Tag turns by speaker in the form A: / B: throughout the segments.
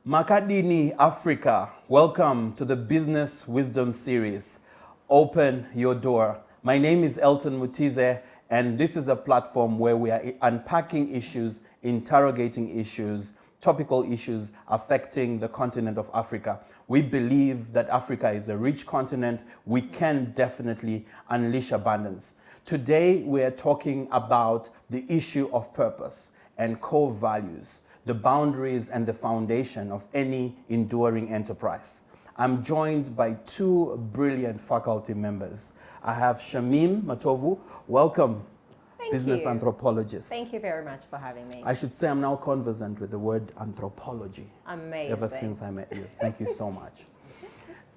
A: Makadini, Africa, welcome to the Business Wisdom Series. Open your door. My name is Elton Mutize, and this is a platform where we are unpacking issues, interrogating issues, topical issues affecting the continent of Africa. We believe that Africa is a rich continent. We can definitely unleash abundance. Today, we are talking about the issue of purpose and core values, the boundaries and the foundation of any enduring enterprise. I'm joined by two brilliant faculty members. I have Shamim Matovu. Welcome, business anthropologist.
B: Thank you very much for having me.
A: I should say I'm now conversant with the word anthropology.
B: Amazing.
A: Ever since I met you. Thank you so much.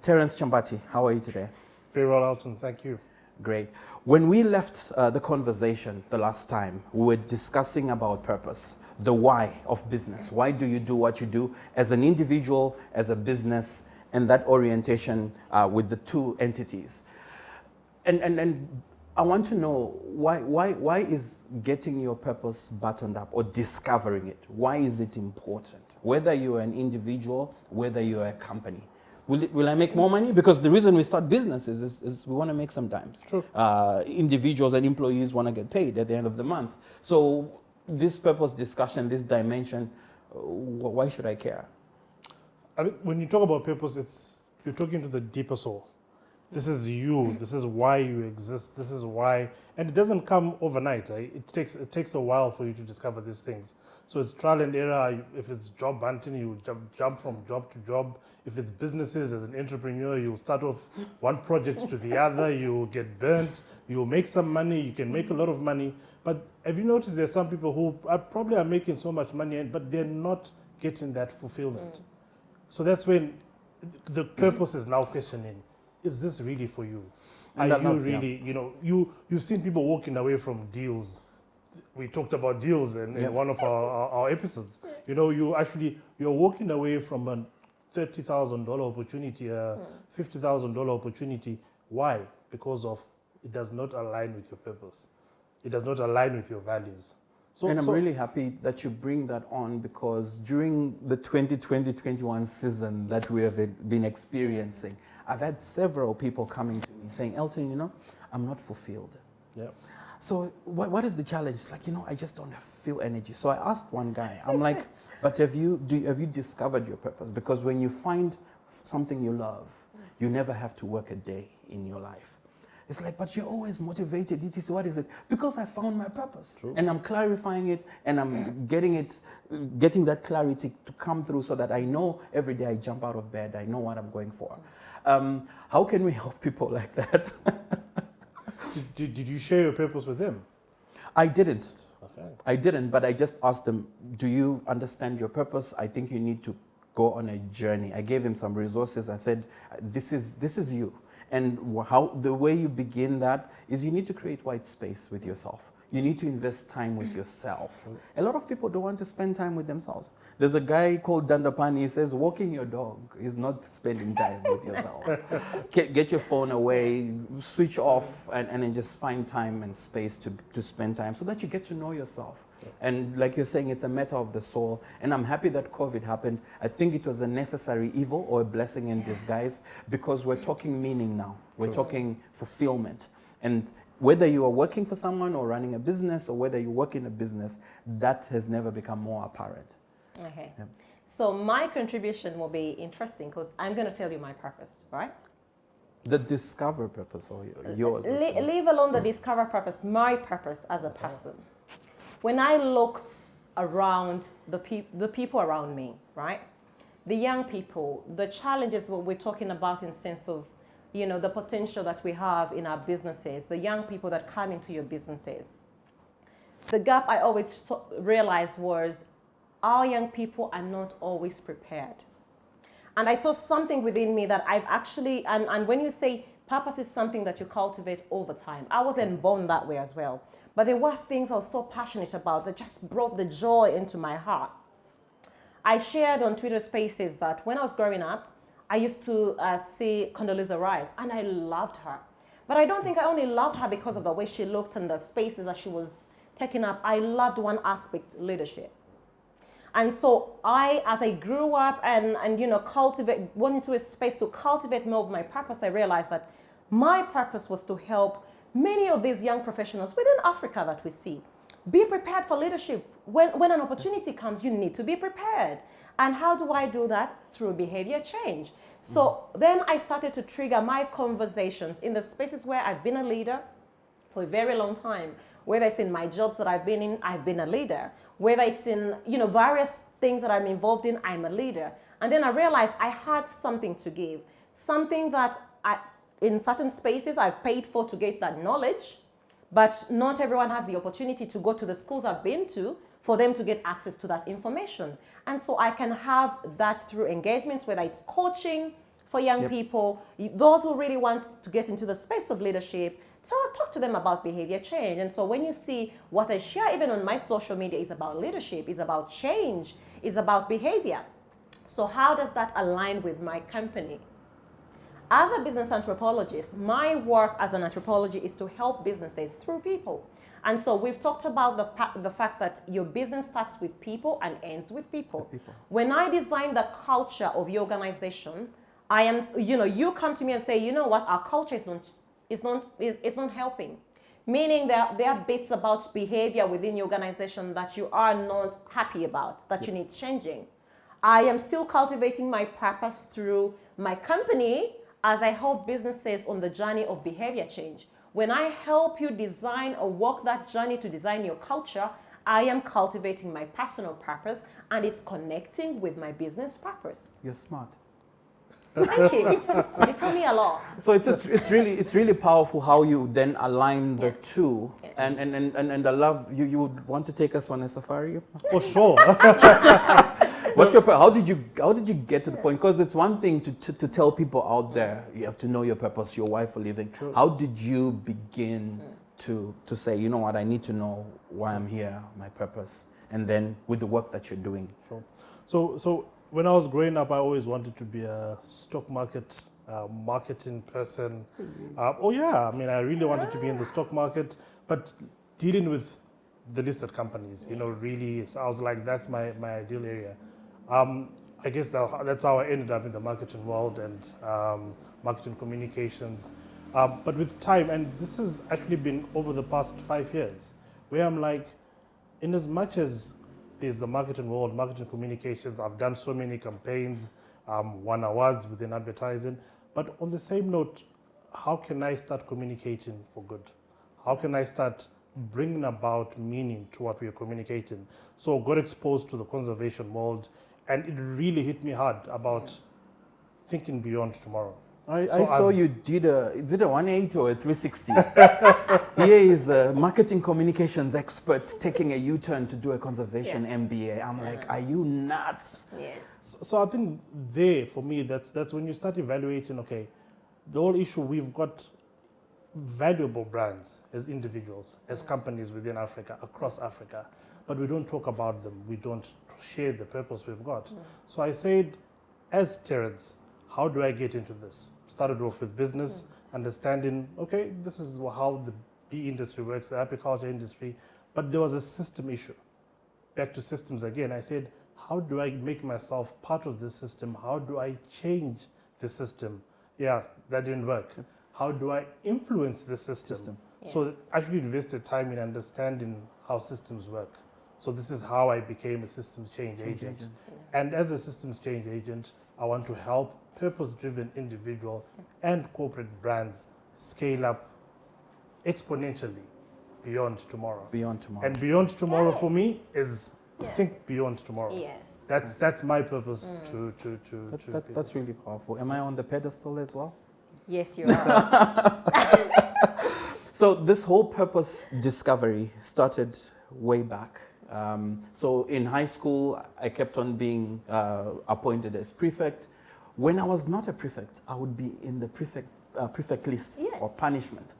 A: Terence Chambati, how are you today?
C: Very well, Elton. Thank you.
A: Great. When we left the conversation the last time, we were discussing about purpose, the why of business. Why do you do what you do as an individual, as a business, and that orientation with the two entities. And I want to know why is getting your purpose buttoned up or discovering it? Why is it important? Whether you're an individual, whether you're a company. Will I make more money? Because the reason we start businesses is we want to make sometimes.
C: True.
A: Individuals and employees want to get paid at the end of the month. So this purpose discussion, this dimension, why should I care?
C: I mean, when you talk about purpose, you're talking to the deeper soul. This is you. This is why you exist. This is why, and it doesn't come overnight. Right? It takes a while for you to discover these things. So it's trial and error. If it's job hunting, you jump from job to job. If it's businesses, as an entrepreneur, you start off one project to the other. You get burnt. You make some money. You can make a lot of money. But have you noticed there's some people who probably are making so much money, but they're not getting that fulfillment. So that's when the purpose is now questioning, is this really for you? Are you really, you've seen people walking away from deals. We talked about deals in one of our episodes. You're walking away from a $30,000 opportunity, a $50,000 opportunity. Why? Because of it does not align with your purpose. It does not align with your values.
A: And I'm really happy that you bring that on, because during the 2020-21 season that we have been experiencing, I've had several people coming to me saying, Elton, I'm not fulfilled.
C: Yeah.
A: So what is the challenge? It's like, I just don't feel energy. So I asked one guy, I'm like, but have you discovered your purpose? Because when you find something you love, you never have to work a day in your life. It's like, but you're always motivated. What is it? Because I found my purpose. True. And I'm clarifying it, and I'm getting that clarity to come through so that I know every day I jump out of bed, I know what I'm going for. How can we help people like that?
C: Did you share your purpose with them?
A: I didn't.
C: Okay.
A: I didn't, but I just asked them, do you understand your purpose? I think you need to go on a journey. I gave him some resources. I said, this is you. And the way you begin that is you need to create white space with yourself. You need to invest time with yourself. A lot of people don't want to spend time with themselves. There's a guy called Dandapani. He says, walking your dog is not spending time with yourself. Get your phone away, switch off, and then just find time and space to spend time so that you get to know yourself. And like you're saying, it's a matter of the soul. And I'm happy that COVID happened. I think it was a necessary evil or a blessing in disguise, because we're talking meaning now. We're talking fulfillment. And whether you are working for someone or running a business, or whether you work in a business, that has never become more apparent.
B: Okay. Yeah. So my contribution will be interesting, because I'm going to tell you my purpose, right?
A: The discover purpose, or yours?
B: Leave alone the discover purpose, my purpose as a person. When I looked around the people around me, right? The young people, the challenges that we're talking about in sense of, the potential that we have in our businesses, the young people that come into your businesses. The gap I always realized was our young people are not always prepared. And I saw something within me that I've actually, and when you say purpose is something that you cultivate over time, I wasn't born that way as well. But there were things I was so passionate about that just brought the joy into my heart. I shared on Twitter Spaces that when I was growing up, I used to see Condoleezza Rice, and I loved her. But I don't think I only loved her because of the way she looked and the spaces that she was taking up. I loved one aspect, leadership. And so as I grew up and went into a space to cultivate more of my purpose, I realized that my purpose was to help many of these young professionals within Africa that we see. Be prepared for leadership. When an opportunity comes, you need to be prepared. And how do I do that? Through behavior change. So then I started to trigger my conversations in the spaces where I've been a leader for a very long time. Whether it's in my jobs that I've been in, I've been a leader. Whether it's in various things that I'm involved in, I'm a leader. And then I realized I had something to give. Something that in certain spaces I've paid for to get that knowledge. But not everyone has the opportunity to go to the schools I've been to for them to get access to that information. And so I can have that through engagements, whether it's coaching for young people, those who really want to get into the space of leadership, so I'll talk to them about behavior change. And so when you see what I share, even on my social media, is about leadership, is about change, is about behavior. So how does that align with my company? As a business anthropologist, my work as an anthropologist is to help businesses through people. And so we've talked about the fact that your business starts with people and ends with people. When I design the culture of your organization, I am, you come to me and say, you know what, our culture is not helping. Meaning there are bits about behavior within your organization that you are not happy about, that you need changing. I am still cultivating my purpose through my company as I help businesses on the journey of behavior change. When I help you design or walk that journey to design your culture, I am cultivating my personal purpose and it's connecting with my business purpose.
A: You're smart.
B: Thank you. You tell me a lot.
A: So it's really powerful how you then align the two. And I love you would want to take us on a safari?
C: For sure.
A: How did you get to the point? Because it's one thing to tell people out there, you have to know your purpose, your why for living. True. How did you begin to say, you know what, I need to know why I'm here, my purpose, and then with the work that you're doing?
C: Sure. So when I was growing up, I always wanted to be a stock market marketing person. I really wanted to be in the stock market, but dealing with the listed companies, really, so I was like, that's my ideal area. I guess that's how I ended up in the marketing world and marketing communications. But with time, and this has actually been over the past 5 years, where I'm like, in as much as there's the marketing world, marketing communications, I've done so many campaigns, won awards within advertising, but on the same note, how can I start communicating for good? How can I start bringing about meaning to what we are communicating? So got exposed to the conservation world, and it really hit me hard about thinking beyond tomorrow.
A: I saw you did is it a 180 or a 360? Here is a marketing communications expert taking a U-turn to do a conservation MBA. I'm like, are you nuts?
B: Yeah.
C: So I think there, for me, that's when you start evaluating, okay, the whole issue, we've got valuable brands as individuals, as companies within Africa, across Africa, but we don't talk about them. We don't share the purpose we've got. So I said, as Terence, how do I get into this? Started off with business, understanding, okay, this is how the bee industry works, the apiculture industry, but there was a system issue. Back to systems again, I said, how do I make myself part of this system? How do I change the system? Yeah, that didn't work. How do I influence the system? So I actually invested time in understanding how systems work. So this is how I became a systems change agent. And as a systems change agent, I want to help purpose-driven individual and corporate brands scale up exponentially beyond tomorrow.
A: Beyond tomorrow.
C: And beyond tomorrow for me is think beyond tomorrow.
B: Yes.
C: That's my purpose
A: That's really powerful. Am I on the pedestal as well?
B: Yes, you are.
A: So this whole purpose discovery started way back. So in high school, I kept on being appointed as prefect. When I was not a prefect, I would be in the prefect list or punishment.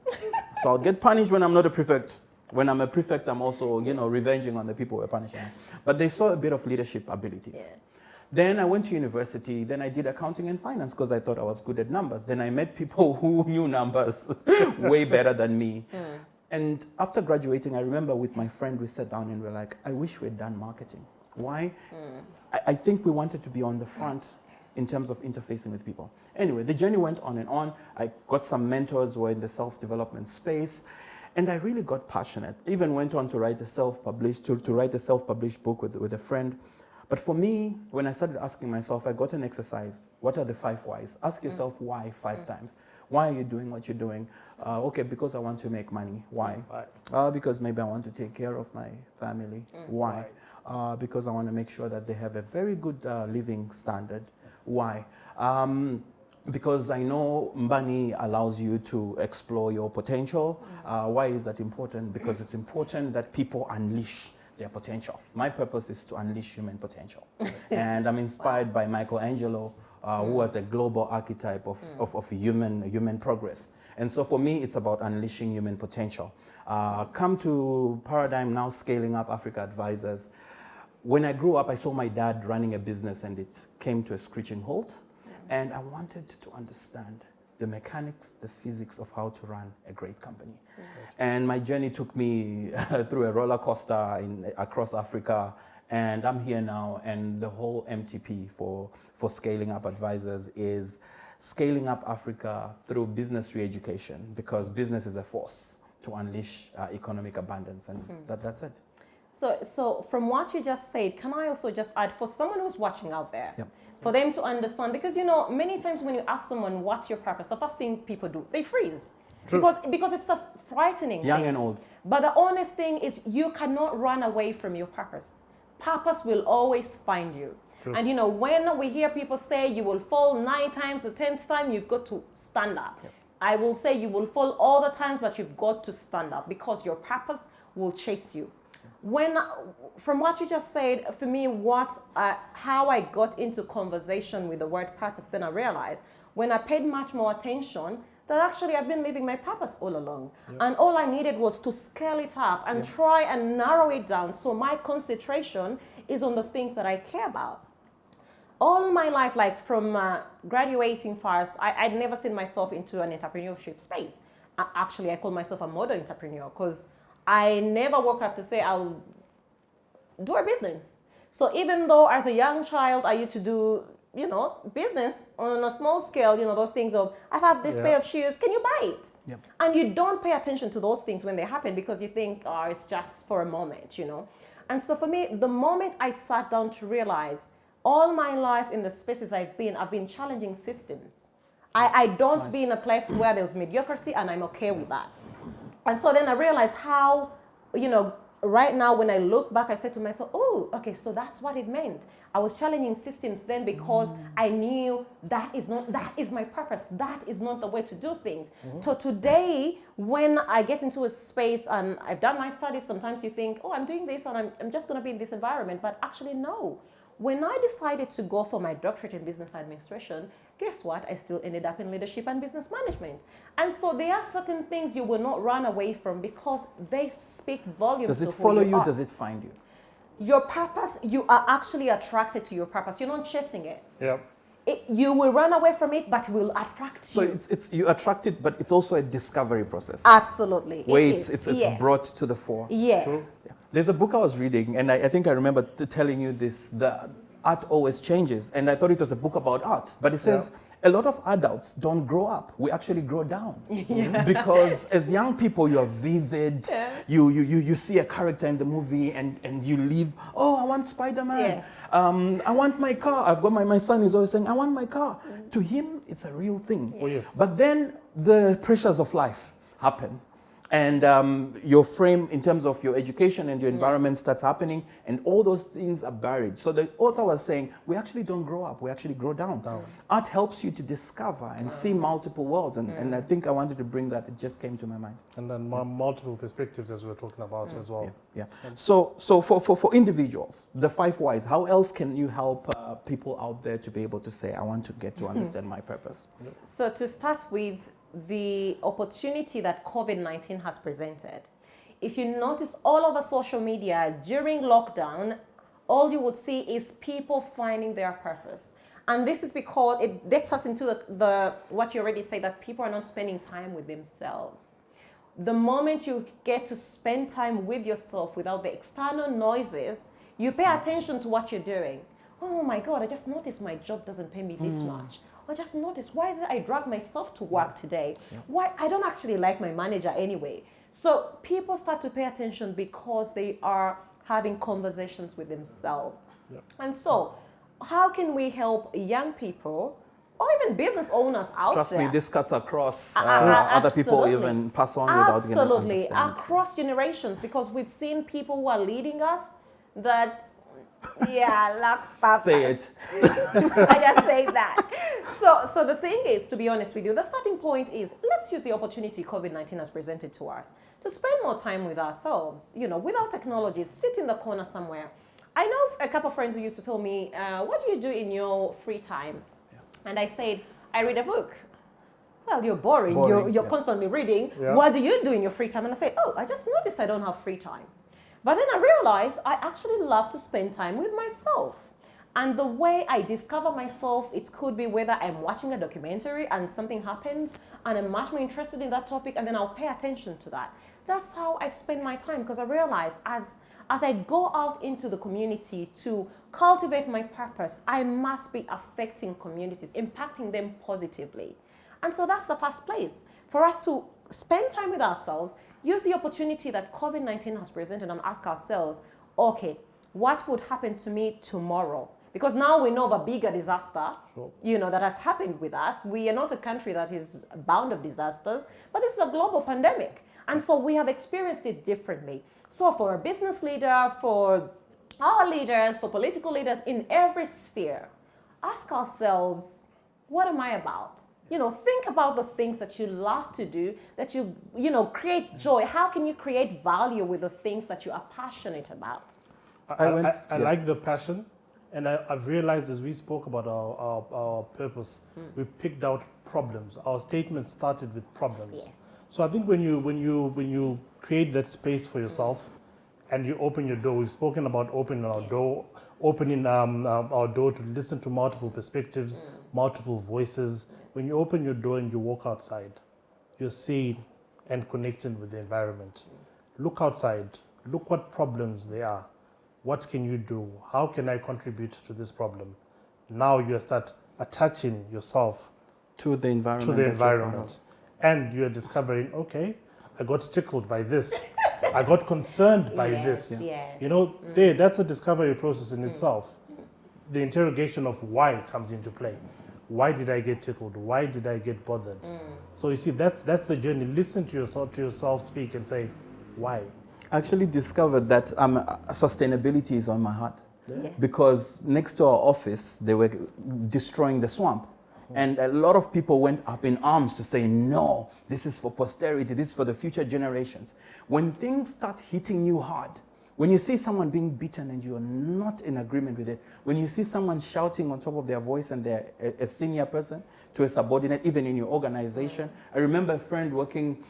A: So I'll get punished when I'm not a prefect. When I'm a prefect, I'm also, revenging on the people who are punishing me. But they saw a bit of leadership abilities.
B: Yeah.
A: Then I went to university. Then I did accounting and finance because I thought I was good at numbers. Then I met people who knew numbers way better than me. And after graduating, I remember with my friend, we sat down and we're like, I wish we'd done marketing. Why? I think we wanted to be on the front in terms of interfacing with people. Anyway, the journey went on and on. I got some mentors who were in the self-development space, and I really got passionate. Even went on to write a self-published book with a friend. But for me, when I started asking myself, I got an exercise. What are the 5 whys? Ask yourself why 5 times. Why are you doing what you're doing? Okay, because I want to make money. Why? Because maybe I want to take care of my family. Why? Because I want to make sure that they have a very good living standard. Why? Because I know money allows you to explore your potential. Why is that important? Because it's important that people unleash their potential. My purpose is to unleash human potential. And I'm inspired by Michelangelo, who was a global archetype of human progress. And so for me, it's about unleashing human potential. Come to Paradigm now, scaling up Africa Advisors. When I grew up, I saw my dad running a business and it came to a screeching halt. And I wanted to understand the mechanics, the physics of how to run a great company. And my journey took me through a roller coaster across Africa. And I'm here now, and the whole MTP for Scaling Up Advisors is scaling up Africa through business re-education, because business is a force to unleash economic abundance, and that's it.
B: So from what you just said, can I also just add, for someone who's watching out there, for them to understand, because many times when you ask someone what's your purpose, the first thing people do, they freeze. True. Because it's a frightening
A: Young
B: thing.
A: and old.
B: But the honest thing is, you cannot run away from your purpose. Purpose will always find you. True. And when we hear people say you will fall 9 times, the 10th time you've got to stand up. I will say you will fall all the times, but you've got to stand up, because your purpose will chase you. From what you just said, for me, how I got into conversation with the word purpose, then I realized when I paid much more attention that actually I've been living my purpose all along. And all I needed was to scale it up and try and narrow it down, so my concentration is on the things that I care about. All my life, like from graduating first, I'd never seen myself into an entrepreneurship space. Actually, I call myself a model entrepreneur, because I never woke up to say I'll do a business. So even though as a young child I used to do, business on a small scale, those things of, I have this pair of shoes, can you buy it? And you don't pay attention to those things when they happen, because you think, oh, it's just for a moment, And so for me, the moment I sat down to realize, all my life in the spaces I've been challenging systems. I don't be in a place where there's mediocrity, and I'm okay with that. And so then I realized how, right now when I look back, I said to myself, oh, okay, so that's what it meant. I was challenging systems then, because I knew that is my purpose. That is not the way to do things. So today, when I get into a space and I've done my studies, sometimes you think, oh, I'm doing this and I'm just going to be in this environment. But actually, no. When I decided to go for my doctorate in business administration, guess what? I still ended up in leadership and business management. And so there are certain things you will not run away from, because they speak volumes.
A: Does it follow you? Does it find you?
B: Your purpose, you are actually attracted to your purpose. You're not chasing it. You will run away from it, but it will attract you.
A: So it's you attract it, but it's also a discovery process.
B: Absolutely.
A: Where it's brought to the fore.
B: Yes.
A: True? Yeah. There's a book I was reading, and I think I remember telling you this, the art always changes. And I thought it was a book about art. But it says, a lot of adults don't grow up. We actually grow down. Because as young people, you are vivid. You see a character in the movie and you leave, oh, I want Spider-Man.
B: Yes.
A: I want my car. I've got my son is always saying, I want my car. To him, it's a real thing.
C: Oh, yes.
A: But then the pressures of life happen. And your frame in terms of your education and your environment starts happening, and all those things are buried. So the author was saying, we actually don't grow up, we actually grow down. Art helps you to discover and see multiple worlds, and I think I wanted to bring that, it just came to my mind.
C: And then multiple perspectives, as we were talking about as well.
A: So for individuals, the 5 whys, how else can you help people out there to be able to say, I want to get to understand my purpose?
B: So to start with, the opportunity that COVID-19 has presented. If you notice all over social media during lockdown, all you would see is people finding their purpose. And this is because it gets us into the what you already say, that people are not spending time with themselves. The moment you get to spend time with yourself without the external noises, You pay attention to what you're doing. Oh my God, I just noticed my job doesn't pay me this much. I just noticed, why is it I drag myself to work today? Why? I don't actually like my manager anyway. So people start to pay attention because they are having conversations with themselves. And so, how can we help young people or even business owners out
A: Trust
B: there?
A: me, this cuts across other people
B: Absolutely.
A: even pass on without even
B: Absolutely,
A: understanding.
B: across generations, because we've seen people who are leading us that, lack purpose.
A: Say it.
B: I just say that. So the thing is, to be honest with you, the starting point is, let's use the opportunity COVID-19 has presented to us to spend more time with ourselves, without technology, sit in the corner somewhere. I know a couple of friends who used to tell me, what do you do in your free time? And I said, I read a book. Well, you're boring. You're constantly reading.
C: Yeah.
B: What do you do in your free time? And I say, I just noticed I don't have free time. But then I realized I actually love to spend time with myself. And the way I discover myself, it could be whether I'm watching a documentary and something happens and I'm much more interested in that topic, and then I'll pay attention to that. That's how I spend my time, because I realize as I go out into the community to cultivate my purpose, I must be affecting communities, impacting them positively. And so that's the first place for us to spend time with ourselves, use the opportunity that COVID-19 has presented, and ask ourselves, okay, what would happen to me tomorrow? Because now we know of a bigger disaster, that has happened with us. We are not a country that is bound of disasters, but it's a global pandemic. And so we have experienced it differently. So for a business leader, for our leaders, for political leaders in every sphere, ask ourselves, what am I about? Think about the things that you love to do, that you create joy. How can you create value with the things that you are passionate about?
C: I like the passion, and I've realized as we spoke about our purpose, we picked out problems. Our statement started with problems.
B: Yes.
C: So I think when you create that space for yourself, and you open your door, we've spoken about opening our door to listen to multiple perspectives, multiple voices. When you open your door and you walk outside, you're seeing and connecting with the environment. Look outside. Look what problems there are. What can you do? How can I contribute to this problem? Now you start attaching yourself
A: To the environment.
C: And you're discovering, okay, I got tickled by this. I got concerned by this.
B: Yes.
C: That's a discovery process in itself. The interrogation of why comes into play. Why did I get tickled? Why did I get bothered? So you see, that's the journey. Listen to yourself speak and say, why?
A: I actually discovered that sustainability is on my heart.
B: Yeah.
A: Because next to our office, they were destroying the swamp. And a lot of people went up in arms to say, no, this is for posterity, this is for the future generations. When things start hitting you hard, when you see someone being beaten and you're not in agreement with it, when you see someone shouting on top of their voice and they're a senior person to a subordinate, even in your organization. I remember a friend working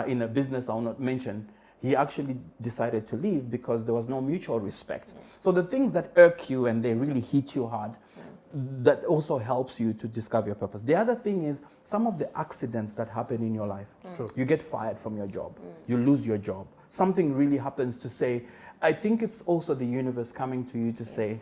A: in a business I will not mention. He actually decided to leave because there was no mutual respect. So the things that irk you and they really hit you hard, that also helps you to discover your purpose. The other thing is some of the accidents that happen in your life. You get fired from your job. You lose your job. Something really happens to say, I think it's also the universe coming to you to say,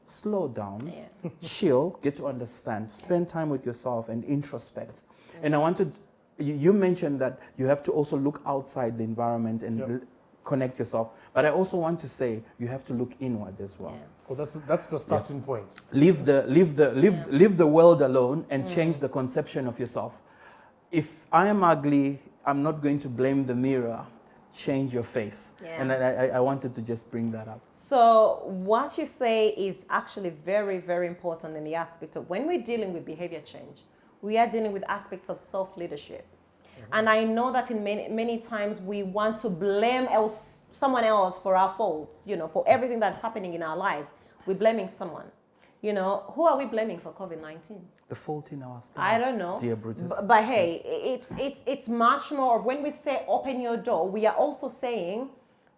A: slow down, chill, get to understand, spend time with yourself and introspect. And I wanted, you mentioned that you have to also look outside the environment and connect yourself. But I also want to say you have to look inward as well.
C: Well, that's the starting point.
A: Leave the world alone and change the conception of yourself. If I am ugly, I'm not going to blame the mirror. Change your face. And I wanted to just bring that up.
B: So what you say is actually very, very important in the aspect of when we're dealing with behavior change, we are dealing with aspects of self-leadership. And I know that in many times we want to blame someone else for our faults, for everything that's happening in our lives. We're blaming someone. Who are we blaming for COVID-19?
A: The fault in our stars.
B: I don't know.
A: Dear Brutus.
B: But hey, it's much more of when we say open your door, we are also saying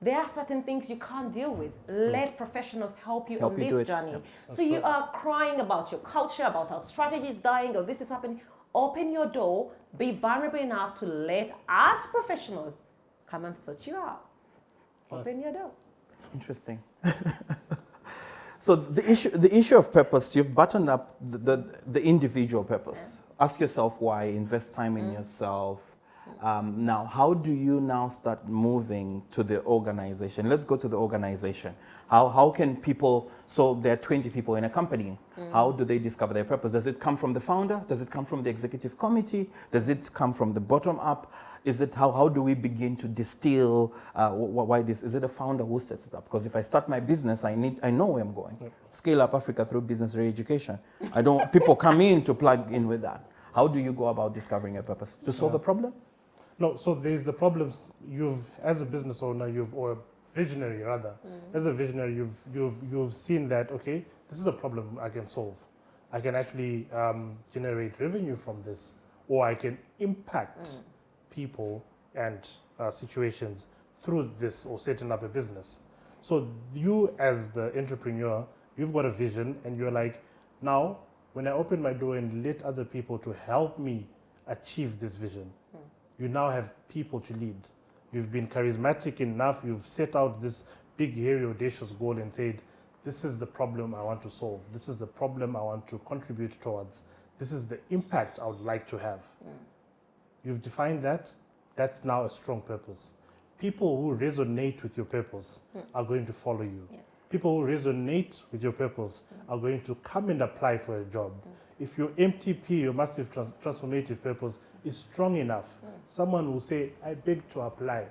B: there are certain things you can't deal with. Let professionals help you on this journey. So you are crying about your culture, about how strategy is dying, or this is happening. Open your door, be vulnerable enough to let us professionals come and sort you out. Open your door.
A: Interesting. So the issue of purpose, you've buttoned up the individual purpose. Ask yourself why, invest time in yourself. Now, how do you now start moving to the organization? Let's go to the organization. How can people, so there are 20 people in a company, how do they discover their purpose? Does it come from the founder? Does it come from the executive committee? Does it come from the bottom up? Is it how do we begin to distill why this? Is it a founder who sets it up? Because if I start my business, I know where I'm going. Scale up Africa through business re-education. I don't, people come in to plug in with that. How do you go about discovering a purpose? To solve a problem?
C: No, so there's the problems as a business owner, or a visionary rather, as a visionary, you've seen that, okay, this is a problem I can solve. I can actually generate revenue from this, or I can impact people and situations through this, or setting up a business. So you as the entrepreneur, you've got a vision, and you're like, now when I open my door and let other people to help me achieve this vision, you now have people to lead. You've been charismatic enough, you've set out this big, hairy, audacious goal and said, this is the problem I want to solve. This is the problem I want to contribute towards. This is the impact I would like to have. You've defined that. That's now a strong purpose. People who resonate with your purpose are going to follow you. Yeah. People who resonate with your purpose are going to come and apply for a job. If your MTP, your massive transformative purpose, is strong enough, someone will say, I beg to apply.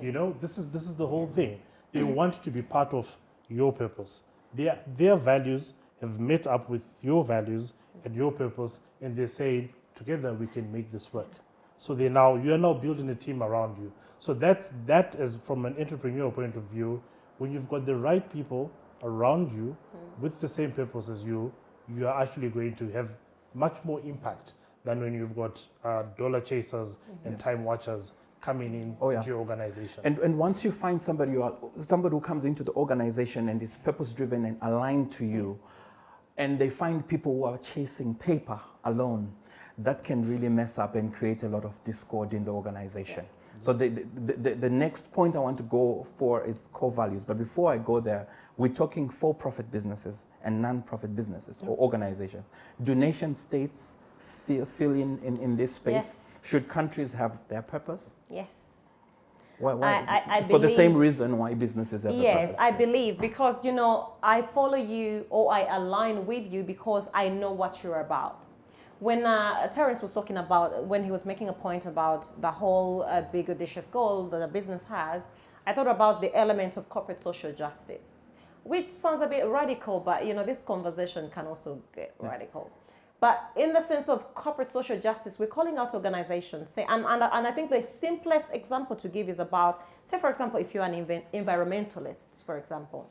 C: You know, this is the whole thing. They want to be part of your purpose. Their values have met up with your values and your purpose, and they're saying, together we can make this work. So you are now building a team around you. So that is from an entrepreneurial point of view. When you've got the right people around you with the same purpose as you, you are actually going to have much more impact than when you've got dollar chasers and time watchers coming in to your organization.
A: And once you find somebody who comes into the organization and is purpose-driven and aligned to you, and they find people who are chasing paper alone, that can really mess up and create a lot of discord in the organization. So the next point I want to go for is core values. But before I go there, we're talking for-profit businesses and non-profit businesses or organizations. Do nation states fill in this space?
B: Yes.
A: Should countries have their purpose?
B: Yes.
A: Why?
B: I
A: for the same reason why businesses have a purpose.
B: Yes, I believe, because, I follow you, or I align with you because I know what you're about. When Terence was talking about, when he was making a point about the whole big audacious goal that a business has, I thought about the element of corporate social justice, which sounds a bit radical, but this conversation can also get radical. But in the sense of corporate social justice, we're calling out organizations. Say, and I think the simplest example to give is about, say, for example, if you're an environmentalist, for example,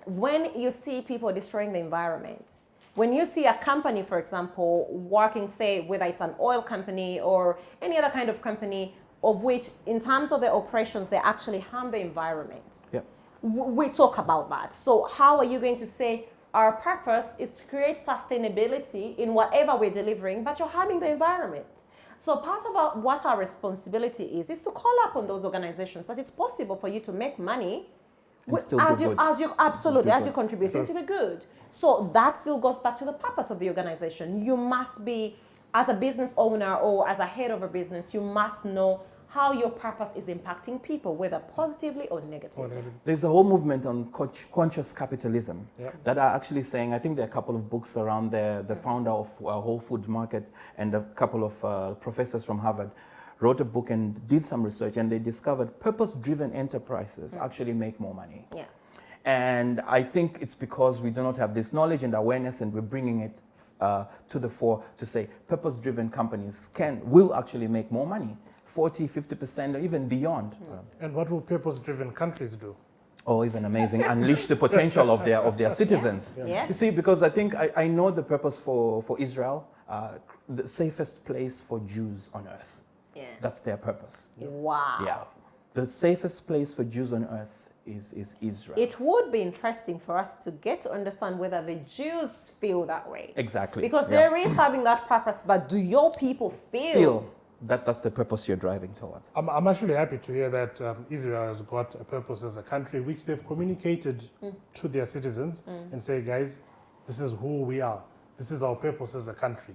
B: when you see people destroying the environment, when you see a company, for example, working, say, whether it's an oil company or any other kind of company, of which, in terms of their operations, they actually harm the environment.
A: Yeah.
B: We talk about that. So how are you going to say, our purpose is to create sustainability in whatever we're delivering, but you're harming the environment? So part of what our responsibility is to call up on those organizations that it's possible for you to make money as you're contributing to the good. So that still goes back to the purpose of the organization. You must be, as a business owner or as a head of a business, you must know how your purpose is impacting people, whether positively or negatively.
A: There's a whole movement on conscious capitalism that are actually saying, I think there are a couple of books around there, the founder of Whole Food Market and a couple of professors from Harvard wrote a book and did some research, and they discovered purpose-driven enterprises actually make more money.
B: Yeah.
A: And I think it's because we do not have this knowledge and awareness, and we're bringing it to the fore to say purpose-driven companies will actually make more money, 40, 50%, or even beyond.
C: And what will purpose-driven countries do?
A: Oh, even amazing! Unleash the potential of their citizens.
B: Yeah. Yeah.
A: You see, because I think I know the purpose for Israel, the safest place for Jews on earth.
B: Yeah.
A: That's their purpose.
B: Wow.
A: Yeah. The safest place for Jews on earth is Israel.
B: It would be interesting for us to get to understand whether the Jews feel that way.
A: Exactly.
B: Because there is having that purpose, but do your people feel
A: That's the purpose you're driving towards.
C: I'm actually happy to hear that Israel has got a purpose as a country, which they've communicated to their citizens and say, guys, this is who we are. This is our purpose as a country.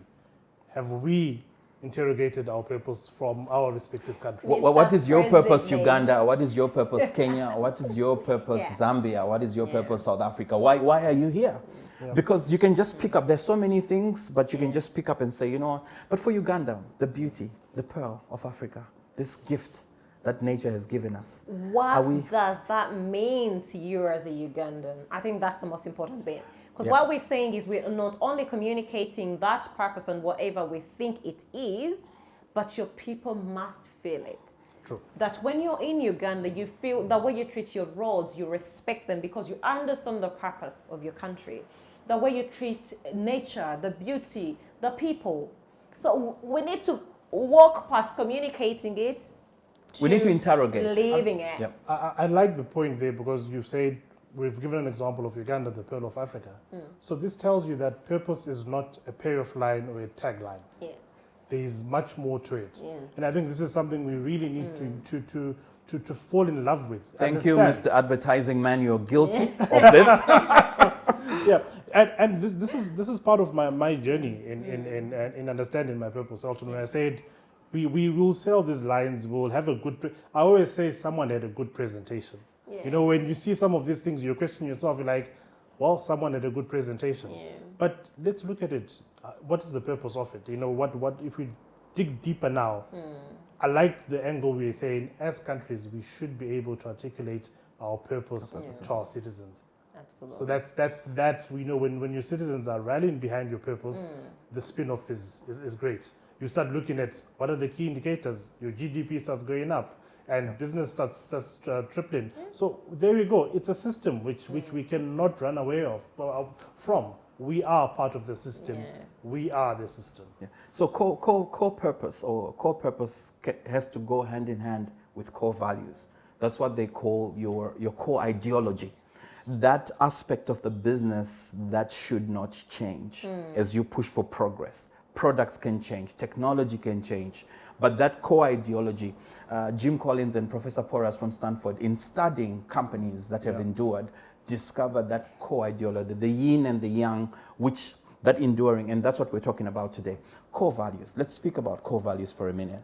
C: Have we interrogated our purpose from our respective countries?
A: What is your purpose,
B: President.
A: Uganda? What is your purpose, Kenya? What is your purpose, Zambia? What is your purpose, South Africa? Why are you here?
C: Yeah.
A: Because you can just pick up, there's so many things, but you can just pick up and say, you know what? But for Uganda, the beauty, the pearl of Africa, this gift that nature has given us.
B: What does that mean to you as a Ugandan? I think that's the most important bit. Because what we're saying is we're not only communicating that purpose and whatever we think it is, but your people must feel it.
C: True.
B: That when you're in Uganda, you feel the way you treat your roads, you respect them because you understand the purpose of your country. The way you treat nature, the beauty, the people. So we need to walk past communicating it.
A: We need to interrogate.
B: Living it.
A: Yep.
C: I like the point there because you've said, we've given an example of Uganda, the pearl of Africa. So this tells you that purpose is not a payoff line or a tagline.
B: Yeah.
C: There is much more to it.
B: Yeah.
C: And I think this is something we really need to fall in love with.
A: Thank you,
C: understand.
A: Mr. Advertising Man. You're guilty of this.
C: Yeah, and this is part of my journey in understanding my purpose. Also, when I said we will sell these lines, we will have a good. I always say someone had a good presentation.
B: Yeah.
C: You know, when you see some of these things, you question yourself. You're like, well, someone had a good presentation.
B: Yeah.
C: But let's look at it. What is the purpose of it? You know, what if we dig deeper now? I like the angle we're saying. As countries, we should be able to articulate our purpose to our citizens.
B: Absolutely.
C: So that we know when your citizens are rallying behind your purpose, the spin-off is great. You start looking at what are the key indicators. Your GDP starts going up, and business starts tripling. So there we go. It's a system which we cannot run away from. We are part of the system.
B: Yeah.
C: We are the system.
A: Yeah. So core purpose has to go hand in hand with core values. That's what they call your core ideology. That aspect of the business that should not change as you push for progress. Products can change, technology can change, but that core ideology, Jim Collins and Professor Porras from Stanford, in studying companies that have endured, discovered that core ideology, the yin and the yang, which that enduring, and that's what we're talking about today. Core values. Let's speak about core values for a minute.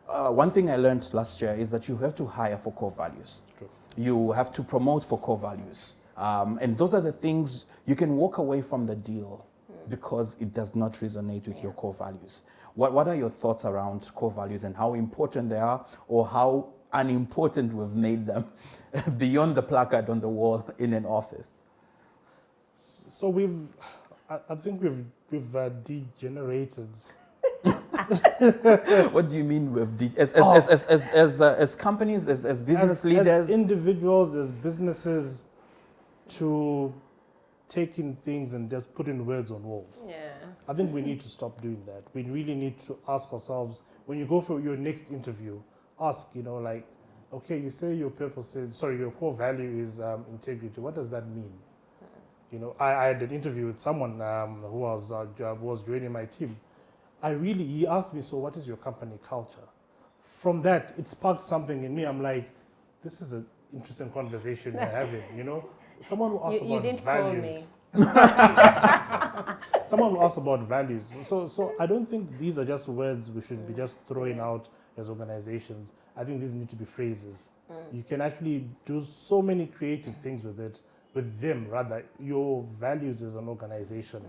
A: One thing I learned last year is that you have to hire for core values.
C: True.
A: You have to promote for core values. And those are the things you can walk away from the deal because it does not resonate with your core values. What are your thoughts around core values and how important they are, or how unimportant we've made them beyond the placard on the wall in an office?
C: So I think we've degenerated.
A: What do you mean we've as companies, as business leaders?
C: As individuals, as businesses, to taking things and just putting words on walls.
B: Yeah.
C: I think we need to stop doing that. We really need to ask ourselves, when you go for your next interview, ask, like, okay, you say your purpose is, your core value is integrity. What does that mean? I had an interview with someone who was joining my team. He asked me, so what is your company culture? From that, it sparked something in me. I'm like, this is an interesting conversation we're having, Someone will ask
B: You
C: about
B: didn't
C: values.
B: call me.
C: Someone will ask about values. So I don't think these are just words we should be just throwing out as organizations. I think these need to be phrases. You can actually do so many creative things with them, rather, your values as an organization.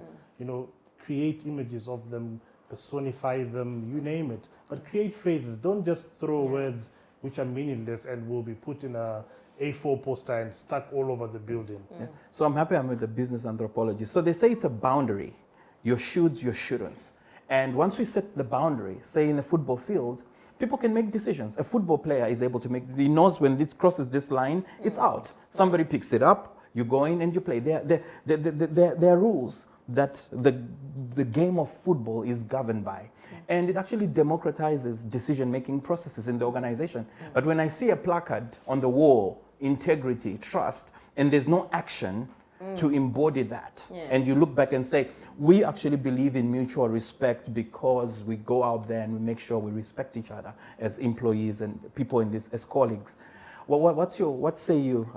C: Create images of them, personify them, you name it. But create phrases. Don't just throw words which are meaningless and will be put in a A4 poster and stuck all over the building.
A: Yeah. So I'm happy I'm with the business anthropology. So they say it's a boundary, your shoulds, your shouldn'ts. And once we set the boundary, say in a football field, people can make decisions. A football player is able to make, he knows when this crosses this line, it's out. Somebody picks it up, you go in and you play. There are rules that the game of football is governed by. And it actually democratizes decision-making processes in the organization. But when I see a placard on the wall, integrity, trust, and there's no action, to embody that.
B: Yeah.
A: And you look back and say, we actually believe in mutual respect because we go out there and we make sure we respect each other as employees and people in this, as colleagues. What say you,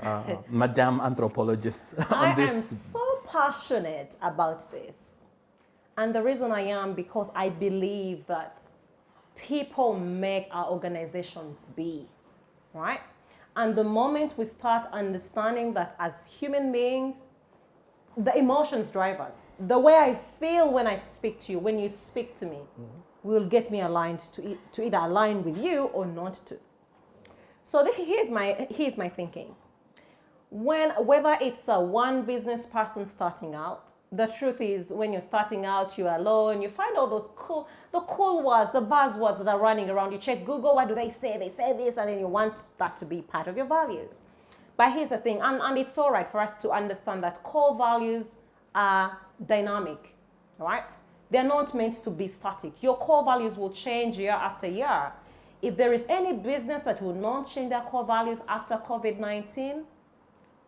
A: Madame Anthropologist, on this?
B: I am so passionate about this. And the reason I am because I believe that people make our organizations be, right? And the moment we start understanding that as human beings, the emotions drive us. The way I feel when I speak to you, when you speak to me, will get me aligned to either align with you or not to. So here's my thinking. Whether it's a one business person starting out, the truth is when you're starting out, you're alone, you find all those cool words, the buzzwords that are running around. You check Google, what do they say? They say this, and then you want that to be part of your values. But here's the thing, and it's all right for us to understand that core values are dynamic, right? They're not meant to be static. Your core values will change year after year. If there is any business that will not change their core values after COVID-19,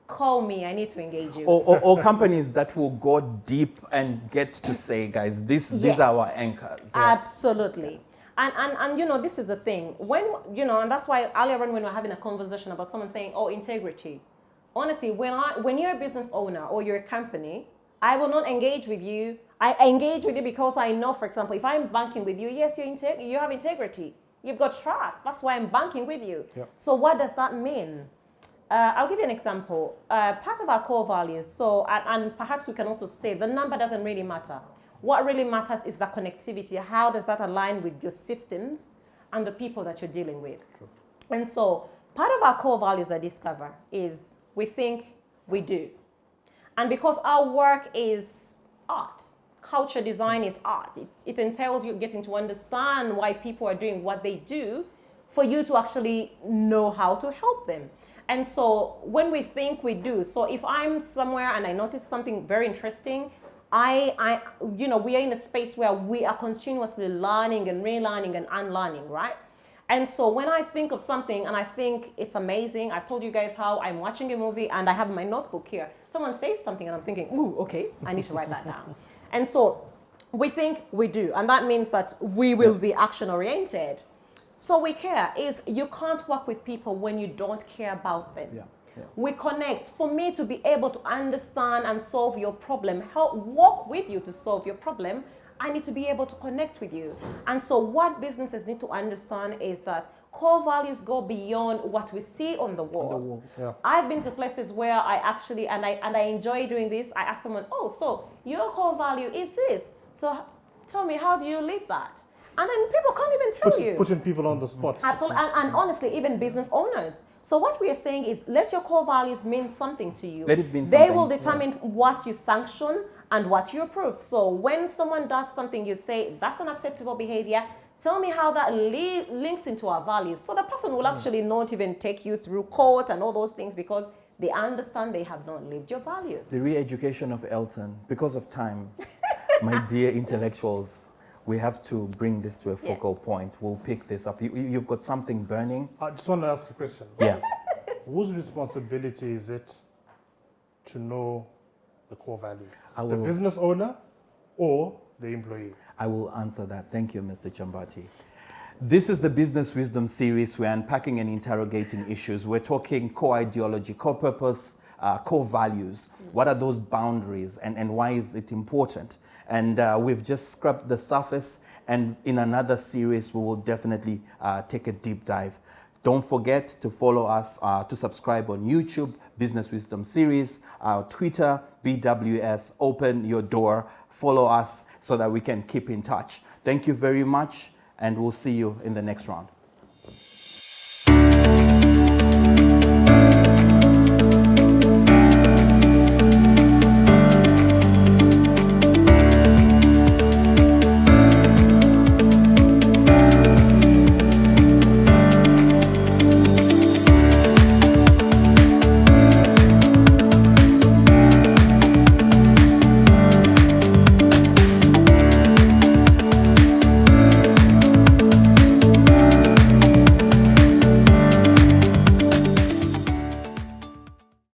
B: call me, I need to engage you.
A: Or companies that will go deep and get to say, guys, these
B: Yes.
A: are our anchors.
B: Absolutely. And you know, this is the thing. When, you know, and that's why earlier on when we were having a conversation about someone saying, oh, integrity. Honestly, when you're a business owner or you're a company, I will not engage with you. I engage with you because I know, for example, if I'm banking with you, yes, you have integrity. You've got trust. That's why I'm banking with you.
C: Yep.
B: So what does that mean? I'll give you an example. Part of our core values, so, and perhaps we can also say the number doesn't really matter. What really matters is the connectivity. How does that align with your systems and the people that you're dealing with?
C: True.
B: And so part of our core values I discover is we think, we do. And because our work is art, culture design is art. It entails you getting to understand why people are doing what they do for you to actually know how to help them. And so when we think, we do. So if I'm somewhere and I notice something very interesting, you know, we are in a space where we are continuously learning and relearning and unlearning, right? And so when I think of something and I think it's amazing, I've told you guys how I'm watching a movie and I have my notebook here. Someone says something and I'm thinking, ooh, okay, I need to write that down. And so we think, we do. And that means that we will be action oriented. So we care. You can't work with people when you don't care about them.
A: Yeah. Yeah.
B: We connect. For me to be able to understand and solve your problem, help walk with you to solve your problem, I need to be able to connect with you. And so what businesses need to understand is that core values go beyond what we see on the wall.
A: On the walls.
C: Yeah.
B: I've been to places where I actually, and I enjoy doing this. I ask someone, oh, so your core value is this. So tell me, how do you live that? And then people can't even tell you.
C: Putting people on the spot.
B: Absolutely. And honestly, even business owners. So what we are saying is let your core values mean something to you.
A: Let it mean
B: They
A: something.
B: will determine what you sanction and what you approve. So when someone does something, you say, that's an acceptable behavior. Tell me how that links into our values. So the person will actually not even take you through court and all those things because they understand they have not lived your values.
A: The re-education of Elton, because of time, my dear intellectuals, we have to bring this to a focal point. We'll pick this up. You've got something burning.
C: I just want to ask a question.
A: Yeah.
C: Whose responsibility is it to know the core values?
A: I
C: The
A: will-
C: business owner or the employee?
A: I will answer that. Thank you, Mr. Chambati. This is the Business Wisdom series. We're unpacking and interrogating issues. We're talking core ideology, core purpose, core values. What are those boundaries and why is it important? And we've just scrubbed the surface, and in another series, we will definitely take a deep dive. Don't forget to follow us, to subscribe on YouTube, Business Wisdom Series, Twitter, BWS, open your door, follow us so that we can keep in touch. Thank you very much, and we'll see you in the next round.